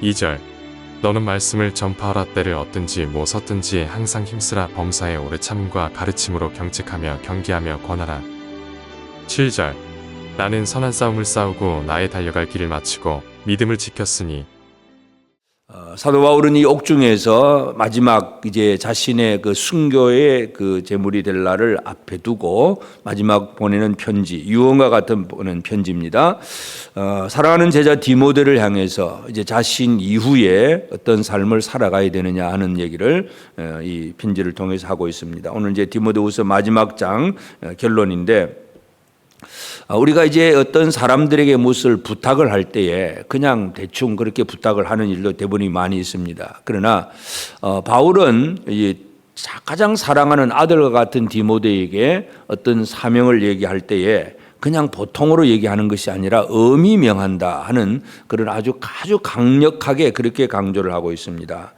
2절 너는 말씀을 전파하라. 때를 얻든지 뭐 섰든지 항상 힘쓰라. 범사에 오래 참음과 가르침으로 경책하며 경계하며 권하라. 7절 나는 선한 싸움을 싸우고 나의 달려갈 길을 마치고 믿음을 지켰으니. 사도 바울은 이 옥중에서 마지막 이제 자신의 그 순교의 그 제물이 될 날을 앞에 두고 마지막 보내는 편지, 유언과 같은 보내는 편지입니다. 사랑하는 제자 디모데를 향해서 이제 자신 이후에 어떤 삶을 살아가야 되느냐 하는 얘기를 이 편지를 통해서 하고 있습니다. 오늘 이제 디모데후서 마지막 장 결론인데, 우리가 이제 어떤 사람들에게 무엇을 부탁을 할 때에 그냥 대충 그렇게 부탁을 하는 일도 대부분이 많이 있습니다. 그러나 바울은 가장 사랑하는 아들과 같은 디모데에게 어떤 사명을 얘기할 때에 그냥 보통으로 얘기하는 것이 아니라 엄히 명한다 하는 그런 아주 강력하게 그렇게 강조를 하고 있습니다.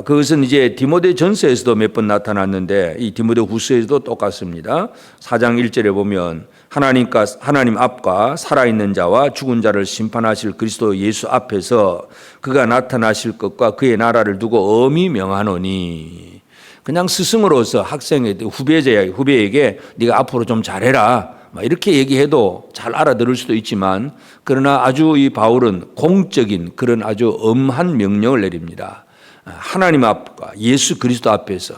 그것은 이제 디모데 전서에서도 몇 번 나타났는데 이 디모데 후서에서도 똑같습니다. 4장 1절에 보면 하나님 앞과 살아있는 자와 죽은 자를 심판하실 그리스도 예수 앞에서 그가 나타나실 것과 그의 나라를 두고 엄히 명하노니. 그냥 스승으로서 학생에게 후배에게 네가 앞으로 좀 잘해라 이렇게 얘기해도 잘 알아들을 수도 있지만, 그러나 아주 이 바울은 공적인 그런 아주 엄한 명령을 내립니다. 하나님 앞과 예수 그리스도 앞에서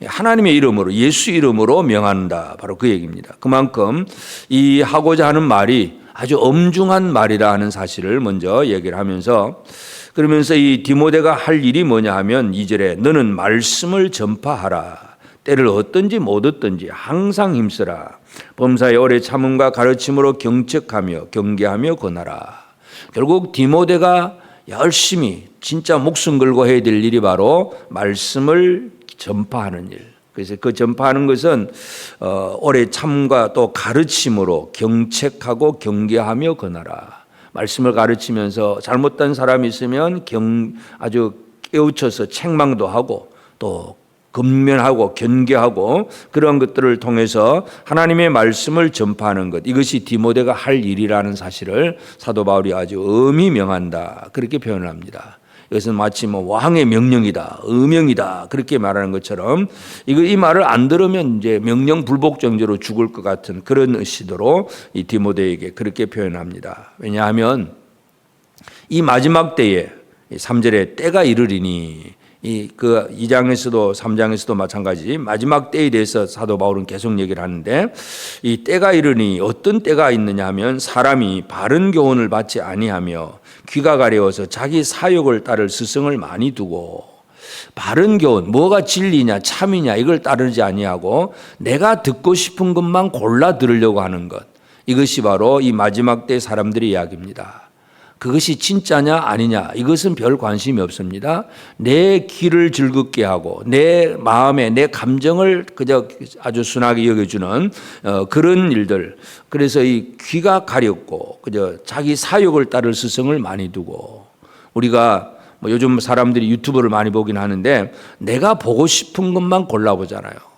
하나님의 이름으로, 예수 이름으로 명한다. 바로 그 얘기입니다. 그만큼 이 하고자 하는 말이 아주 엄중한 말이라 하는 사실을 먼저 얘기를 하면서, 그러면서 이 디모데가 할 일이 뭐냐 하면 2절에 너는 말씀을 전파하라. 때를 얻든지 못 얻든지 항상 힘쓰라. 범사에 오래 참음과 가르침으로 경책하며 경계하며 권하라. 결국 디모데가 열심히 진짜 목숨 걸고 해야 될 일이 바로 말씀을 전파하는 일. 그래서 그 전파하는 것은 오래 참음과 또 가르침으로 경책하고 경계하며 권하라. 말씀을 가르치면서 잘못된 사람이 있으면 아주 깨우쳐서 책망도 하고 또 근면하고 견계하고 그런 것들을 통해서 하나님의 말씀을 전파하는 것, 이것이 디모데가 할 일이라는 사실을 사도 바울이 아주 엄히 명한다 그렇게 표현을 합니다. 이것은 마치 왕의 명령이다, 의명이다 그렇게 말하는 것처럼 이 말을 안 들으면 이제 명령 불복종죄로 죽을 것 같은 그런 의시도로 이 디모데에게 그렇게 표현합니다. 왜냐하면 이 마지막 때에 3절에 때가 이르리니, 그 2장에서도 3장에서도 마찬가지 마지막 때에 대해서 사도 바울은 계속 얘기를 하는데, 이 때가 이르니 어떤 때가 있느냐 하면 사람이 바른 교훈을 받지 아니하며 귀가 가려워서 자기 사욕을 따를 스승을 많이 두고, 바른 교훈, 뭐가 진리냐 참이냐 이걸 따르지 아니하고 내가 듣고 싶은 것만 골라 들으려고 하는 것, 이것이 바로 이 마지막 때 사람들의 이야기입니다. 그것이 진짜냐 아니냐 이것은 별 관심이 없습니다. 내 귀를 즐겁게 하고 내 마음에 내 감정을 그저 아주 순하게 여겨주는 그런 일들. 그래서 이 귀가 가렵고 그저 자기 사욕을 따를 스승을 많이 두고, 우리가 요즘 사람들이 유튜브를 많이 보긴 하는데 내가 보고 싶은 것만 골라보잖아요.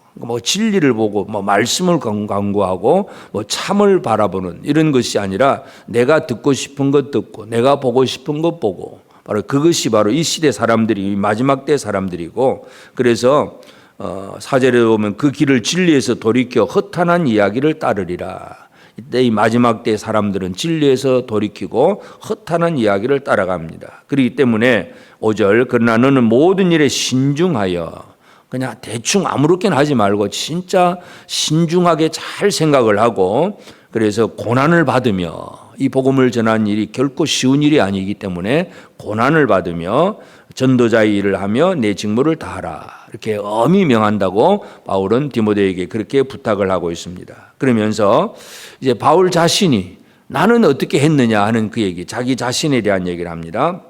진리를 보고 말씀을 강구하고 참을 바라보는 이런 것이 아니라 내가 듣고 싶은 것 듣고 내가 보고 싶은 것 보고, 바로 그것이 바로 이 시대 사람들이 마지막 때 사람들이고, 그래서 4절에 보면 그 길을 진리에서 돌이켜 허탄한 이야기를 따르리라. 이때 이 마지막 때 사람들은 진리에서 돌이키고 허탄한 이야기를 따라갑니다. 그렇기 때문에 5절 그러나 너는 모든 일에 신중하여, 그냥 대충 아무렇게나 하지 말고 진짜 신중하게 잘 생각을 하고, 그래서 고난을 받으며, 이 복음을 전하는 일이 결코 쉬운 일이 아니기 때문에 고난을 받으며 전도자의 일을 하며 내 직무를 다하라. 이렇게 엄히 명한다고 바울은 디모데에게 그렇게 부탁을 하고 있습니다. 그러면서 이제 바울 자신이 나는 어떻게 했느냐 하는 그 얘기, 자기 자신에 대한 얘기를 합니다.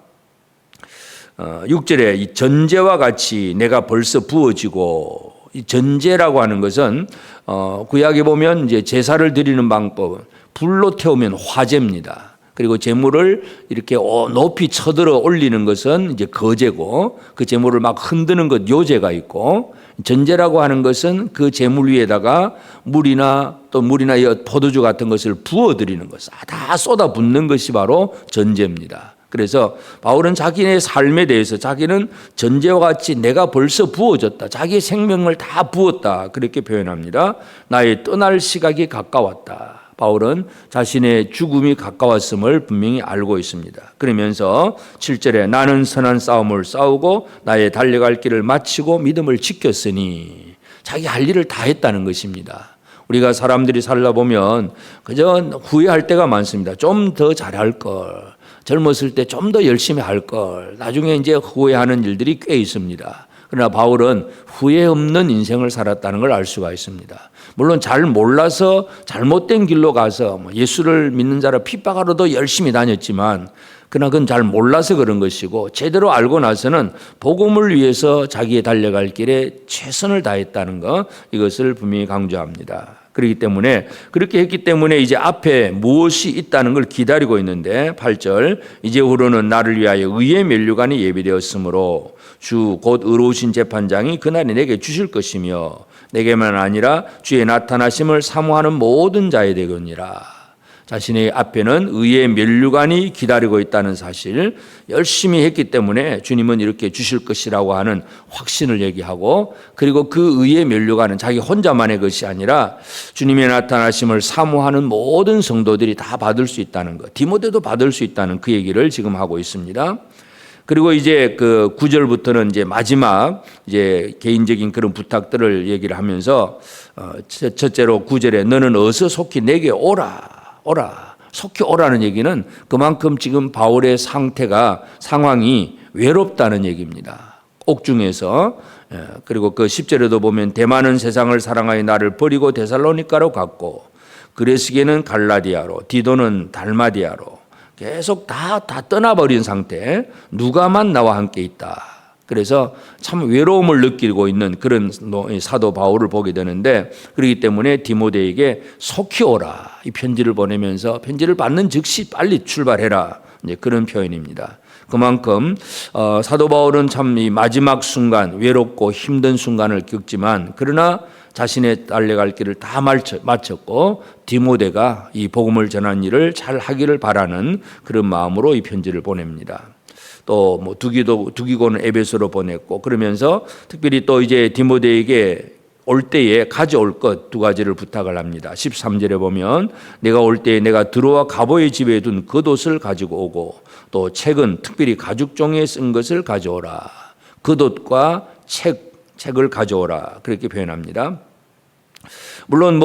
6절에 이 전제와 같이 내가 벌써 부어지고, 이 전제라고 하는 것은 구약에 보면 이제 제사를 드리는 방법은 불로 태우면 화제입니다. 그리고 제물을 이렇게 높이 쳐들어 올리는 것은 이제 거제고, 그 제물을 막 흔드는 것 요제가 있고, 전제라고 하는 것은 그 제물 위에다가 물이나 포도주 같은 것을 부어 드리는 것, 다 쏟아 붓는 것이 바로 전제입니다. 그래서 바울은 자기의 삶에 대해서 자기는 전제와 같이 내가 벌써 부어졌다. 자기의 생명을 다 부었다. 그렇게 표현합니다. 나의 떠날 시각이 가까웠다. 바울은 자신의 죽음이 가까웠음을 분명히 알고 있습니다. 그러면서 7절에 나는 선한 싸움을 싸우고 나의 달려갈 길을 마치고 믿음을 지켰으니 자기 할 일을 다 했다는 것입니다. 우리가 사람들이 살다 보면 그저 후회할 때가 많습니다. 좀 더 잘할 걸. 젊었을 때 좀 더 열심히 할 걸. 나중에 이제 후회하는 일들이 꽤 있습니다. 그러나 바울은 후회 없는 인생을 살았다는 걸 알 수가 있습니다. 물론 잘 몰라서 잘못된 길로 가서 예수를 믿는 자라 핍박하러도 열심히 다녔지만 그러나 그건 잘 몰라서 그런 것이고 제대로 알고 나서는 복음을 위해서 자기의 달려갈 길에 최선을 다했다는 것, 이것을 분명히 강조합니다. 그렇기 때문에 그렇게 했기 때문에 이제 앞에 무엇이 있다는 걸 기다리고 있는데 8절 이제후로는 나를 위하여 의의 면류관이 예비되었으므로 주 곧 의로우신 재판장이 그날에 내게 주실 것이며 내게만 아니라 주의 나타나심을 사모하는 모든 자에 되거니라. 자신의 앞에는 의의 면류관이 기다리고 있다는 사실, 열심히 했기 때문에 주님은 이렇게 주실 것이라고 하는 확신을 얘기하고, 그리고 그 의의 면류관은 자기 혼자만의 것이 아니라 주님의 나타나심을 사모하는 모든 성도들이 다 받을 수 있다는 것, 디모데도 받을 수 있다는 그 얘기를 지금 하고 있습니다. 그리고 이제 그 9절부터는 이제 마지막 이제 개인적인 그런 부탁들을 얘기를 하면서 첫째로 9절에 너는 어서 속히 내게 오라. 속히 오라는 얘기는 그만큼 지금 바울의 상황이 외롭다는 얘기입니다. 옥중에서. 그리고 그 10절에도 보면 대만은 세상을 사랑하여 나를 버리고 데살로니가로 갔고 그레스게는 갈라디아로 디도는 달마디아로 계속 다 떠나버린 상태. 누가만 나와 함께 있다. 그래서 참 외로움을 느끼고 있는 그런 사도 바울을 보게 되는데, 그렇기 때문에 디모데에게 속히 오라 이 편지를 보내면서 편지를 받는 즉시 빨리 출발해라, 이제 그런 표현입니다. 그만큼 사도 바울은 참 이 마지막 순간 외롭고 힘든 순간을 겪지만 그러나 자신의 달려갈 길을 다 마쳤고 디모데가 이 복음을 전하는 일을 잘 하기를 바라는 그런 마음으로 이 편지를 보냅니다. 또 뭐 두기고는 에베소로 보냈고, 그러면서 특별히 또 이제 디모데에게 올 때에 가져올 것 두 가지를 부탁을 합니다. 13절에 보면 내가 올 때에 내가 드로아 가보의 집에 둔 겉옷을 가지고 오고 또 책은 특별히 가죽종이에 쓴 것을 가져오라. 겉옷과 책을 가져오라, 그렇게 표현합니다. 물론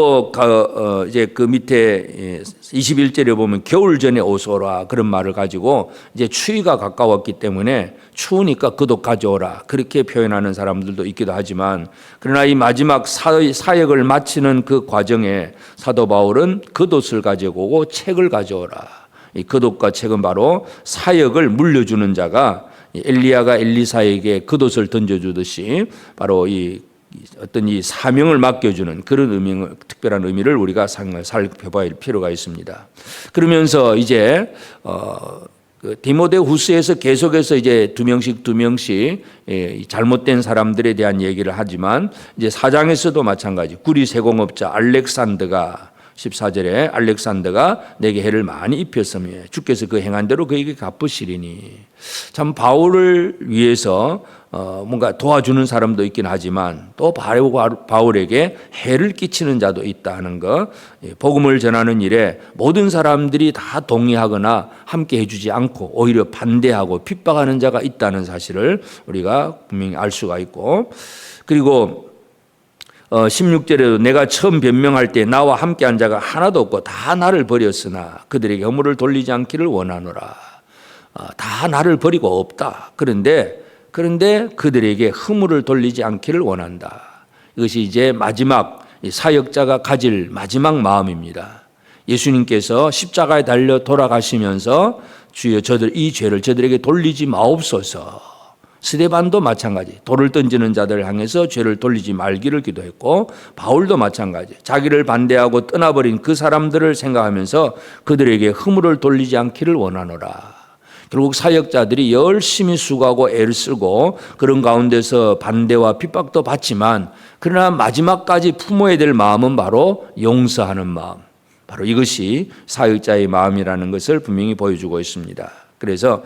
이제 그 밑에 21절에 보면 겨울 전에 어서 오라 그런 말을 가지고 이제 추위가 가까웠기 때문에 추우니까 겉옷 가져오라 그렇게 표현하는 사람들도 있기도 하지만, 그러나 이 마지막 사역을 마치는 그 과정에 사도 바울은 겉옷을 가지고 오고 책을 가져오라. 이 겉옷과 책은 바로 사역을 물려주는 자가 엘리야가 엘리사에게 겉옷을 던져주듯이 바로 이 사명을 맡겨주는 그런 특별한 의미를 우리가 살펴봐야 할 필요가 있습니다. 그러면서 이제 디모데후서에서 계속해서 이제 두 명씩 잘못된 사람들에 대한 얘기를 하지만 이제 4장에서도 마찬가지 구리 세공업자 알렉산더가 14절에 알렉산더가 내게 해를 많이 입혔으며 주께서 그 행한 대로 그에게 갚으시리니. 참 바울을 위해서 뭔가 도와주는 사람도 있긴 하지만 또 바울에게 해를 끼치는 자도 있다 하는 것, 복음을 전하는 일에 모든 사람들이 다 동의하거나 함께 해주지 않고 오히려 반대하고 핍박하는 자가 있다는 사실을 우리가 분명히 알 수가 있고, 그리고 16절에도 내가 처음 변명할 때 나와 함께한 자가 하나도 없고 다 나를 버렸으나 그들에게 허물을 돌리지 않기를 원하노라. 다 나를 버리고 없다. 그런데 그들에게 허물을 돌리지 않기를 원한다. 이것이 이제 마지막 사역자가 가질 마지막 마음입니다. 예수님께서 십자가에 달려 돌아가시면서 주여 이 죄를 저들에게 돌리지 마옵소서. 스데반도 마찬가지 돌을 던지는 자들을 향해서 죄를 돌리지 말기를 기도했고, 바울도 마찬가지 자기를 반대하고 떠나버린 그 사람들을 생각하면서 그들에게 허물을 돌리지 않기를 원하노라. 결국 사역자들이 열심히 수고하고 애를 쓰고 그런 가운데서 반대와 핍박도 받지만 그러나 마지막까지 품어야 될 마음은 바로 용서하는 마음, 바로 이것이 사역자의 마음이라는 것을 분명히 보여주고 있습니다. 그래서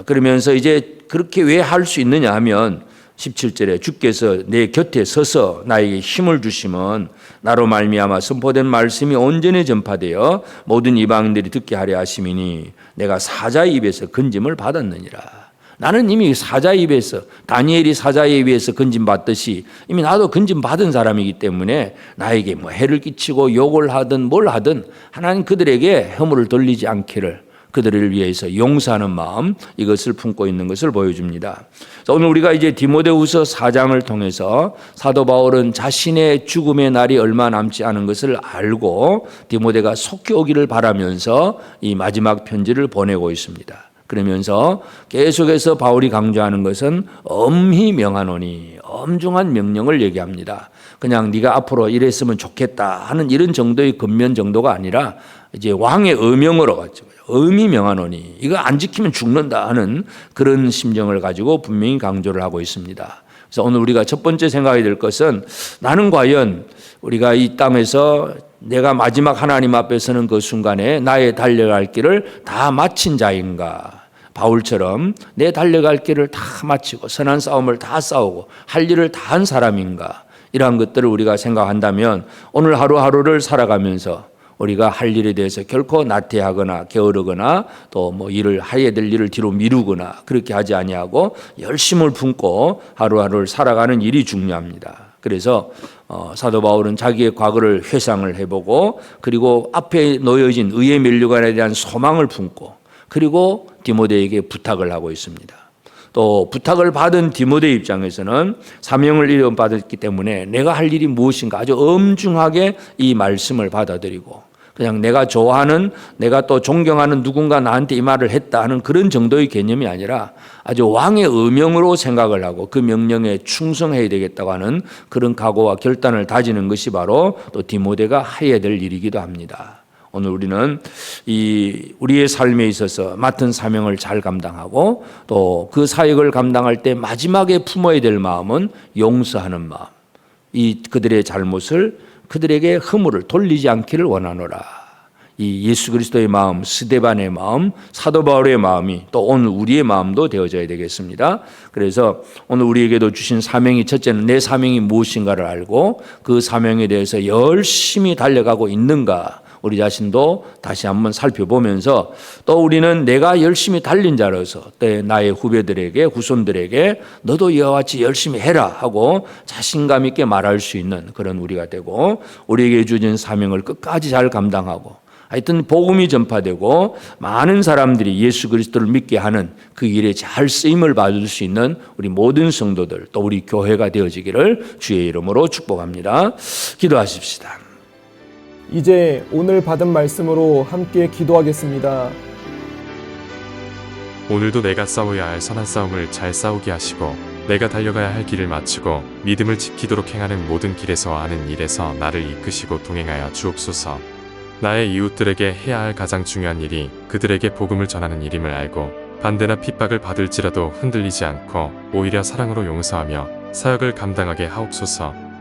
그러면서 이제 그렇게 왜 할 수 있느냐 하면 17절에 주께서 내 곁에 서서 나에게 힘을 주시면 나로 말미암아 선포된 말씀이 온전히 전파되어 모든 이방인들이 듣게 하려 하심이니 내가 사자의 입에서 건짐을 받았느니라. 나는 이미 사자의 입에서 다니엘이 사자의 입에서 건짐 받듯이 이미 나도 건짐 받은 사람이기 때문에 나에게 뭐 해를 끼치고 욕을 하든 뭘 하든 하나님 그들에게 허물을 돌리지 않기를 그들을 위해서 용서하는 마음 이것을 품고 있는 것을 보여줍니다. 오늘 우리가 이제 디모데후서 4장을 통해서 사도 바울은 자신의 죽음의 날이 얼마 남지 않은 것을 알고 디모데가 속히 오기를 바라면서 이 마지막 편지를 보내고 있습니다. 그러면서 계속해서 바울이 강조하는 것은 엄히 명하노니 엄중한 명령을 얘기합니다. 그냥 네가 앞으로 이랬으면 좋겠다 하는 이런 정도의 겉면 정도가 아니라 이제 왕의 의명으로 가지고 엄히 명하노니 이거 안 지키면 죽는다 하는 그런 심정을 가지고 분명히 강조를 하고 있습니다. 그래서 오늘 우리가 첫 번째 생각이 될 것은 나는 과연 우리가 이 땅에서 내가 마지막 하나님 앞에 서는 그 순간에 나의 달려갈 길을 다 마친 자인가? 바울처럼 내 달려갈 길을 다 마치고 선한 싸움을 다 싸우고 할 일을 다 한 사람인가? 이러한 것들을 우리가 생각한다면 오늘 하루하루를 살아가면서 우리가 할 일에 대해서 결코 나태하거나 게으르거나 또 뭐 일을 해야 될 일을 뒤로 미루거나 그렇게 하지 아니하고 열심을 품고 하루하루를 살아가는 일이 중요합니다. 그래서 사도 바울은 자기의 과거를 회상을 해보고 그리고 앞에 놓여진 의의 면류관에 대한 소망을 품고 그리고 디모데에게 부탁을 하고 있습니다. 또 부탁을 받은 디모데 입장에서는 사명을 이어받았기 때문에 내가 할 일이 무엇인가 아주 엄중하게 이 말씀을 받아들이고 그냥 내가 좋아하는 내가 또 존경하는 누군가 나한테 이 말을 했다 하는 그런 정도의 개념이 아니라 아주 왕의 의명으로 생각을 하고 그 명령에 충성해야 되겠다고 하는 그런 각오와 결단을 다지는 것이 바로 또 디모데가 해야 될 일이기도 합니다. 오늘 우리는 우리의 삶에 있어서 맡은 사명을 잘 감당하고 또 그 사역을 감당할 때 마지막에 품어야 될 마음은 용서하는 마음. 그들의 잘못을 그들에게 허물을 돌리지 않기를 원하노라. 이 예수 그리스도의 마음, 스데반의 마음, 사도 바울의 마음이 또 오늘 우리의 마음도 되어져야 되겠습니다. 그래서 오늘 우리에게도 주신 사명이 첫째는 내 사명이 무엇인가를 알고 그 사명에 대해서 열심히 달려가고 있는가 우리 자신도 다시 한번 살펴보면서 또 우리는 내가 열심히 달린 자로서 나의 후배들에게 후손들에게 너도 이와 같이 열심히 해라 하고 자신감 있게 말할 수 있는 그런 우리가 되고 우리에게 주어진 사명을 끝까지 잘 감당하고 하여튼 복음이 전파되고 많은 사람들이 예수 그리스도를 믿게 하는 그 일에 잘 쓰임을 받을 수 있는 우리 모든 성도들 또 우리 교회가 되어지기를 주의 이름으로 축복합니다. 기도하십시다. 이제 오늘 받은 말씀으로 함께 기도하겠습니다. 오늘도 내가 싸워야 할 선한 싸움을 잘 싸우게 하시고 내가 달려가야 할 길을 마치고 믿음을 지키도록 행하는 모든 길에서 하는 일에서 나를 이끄시고 동행하여 주옵소서. 나의 이웃들에게 해야 할 가장 중요한 일이 그들에게 복음을 전하는 일임을 알고 반대나 핍박을 받을지라도 흔들리지 않고 오히려 사랑으로 용서하며 사역을 감당하게 하옵소서.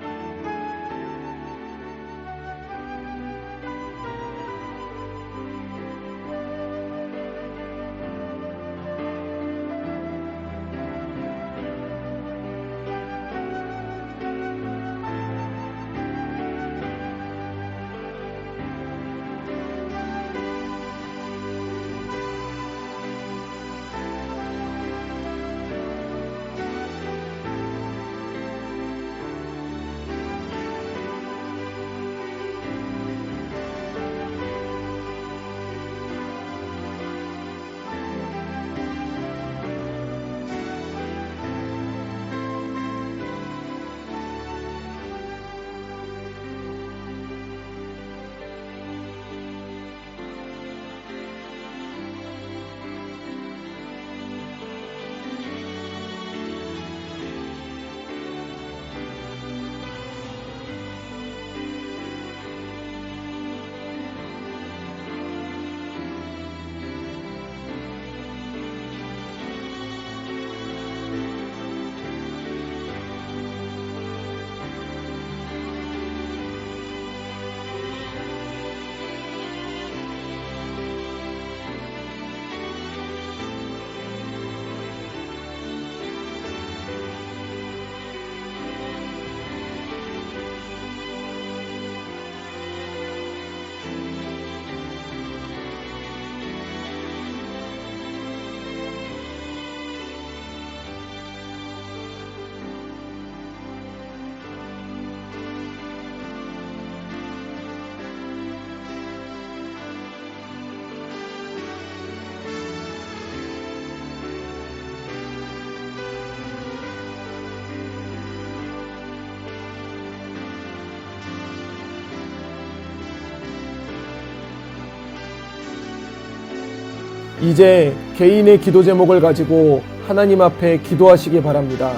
이제 개인의 기도 제목을 가지고 하나님 앞에 기도하시기 바랍니다.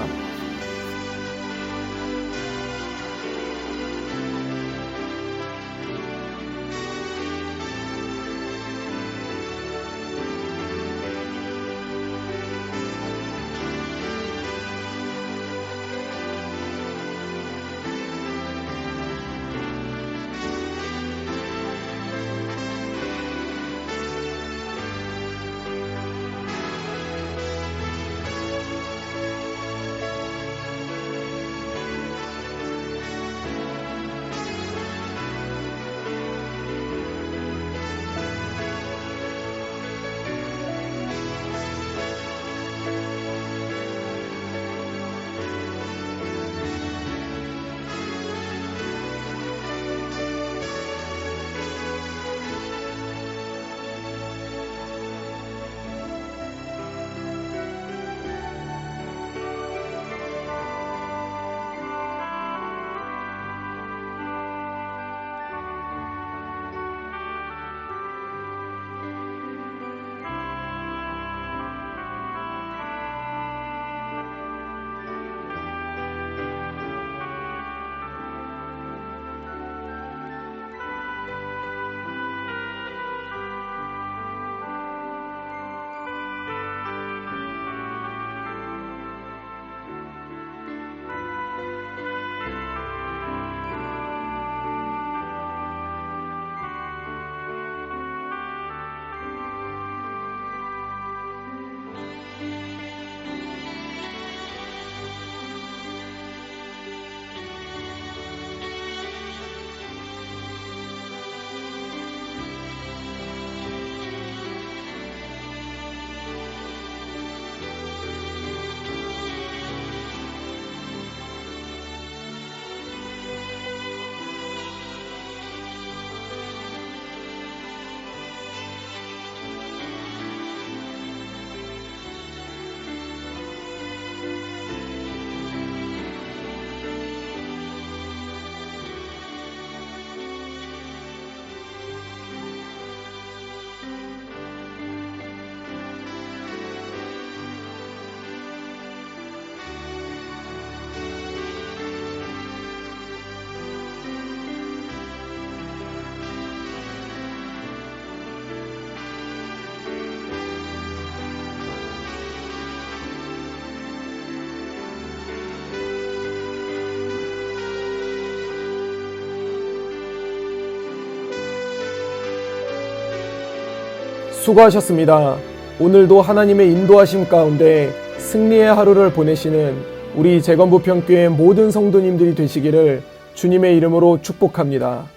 수고하셨습니다. 오늘도 하나님의 인도하심 가운데 승리의 하루를 보내시는 우리 재건부평교회 모든 성도님들이 되시기를 주님의 이름으로 축복합니다.